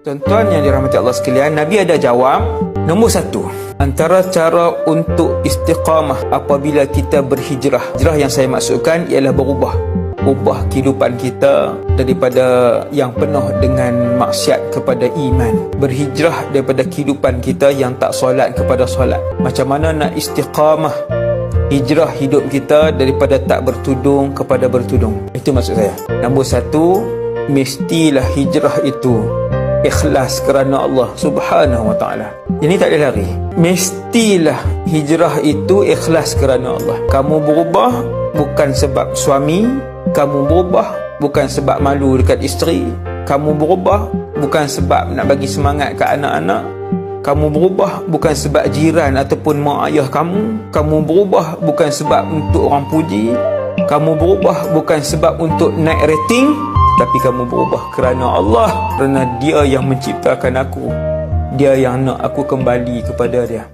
Tuan-tuan yang dirahmati Allah sekalian, Nabi ada jawab, nombor satu, antara cara untuk istiqamah apabila kita berhijrah. Hijrah yang saya maksudkan ialah ubah kehidupan kita daripada yang penuh dengan maksiat kepada iman. Berhijrah daripada kehidupan kita yang tak solat kepada solat. Macam mana nak istiqamah hijrah hidup kita daripada tak bertudung kepada bertudung. Itu maksud saya. Nombor satu, mestilah hijrah itu ikhlas kerana Allah Subhanahu wa ta'ala. Ini tak ada lari. Mestilah hijrah itu ikhlas kerana Allah. Kamu berubah bukan sebab suami, kamu berubah bukan sebab malu dekat isteri, kamu berubah bukan sebab nak bagi semangat ke anak-anak, kamu berubah bukan sebab jiran ataupun mak ayah kamu berubah bukan sebab untuk orang puji, kamu berubah bukan sebab untuk naik rating, tapi kamu berubah kerana Allah, kerana Dia yang menciptakan aku, Dia yang nak aku kembali kepada Dia.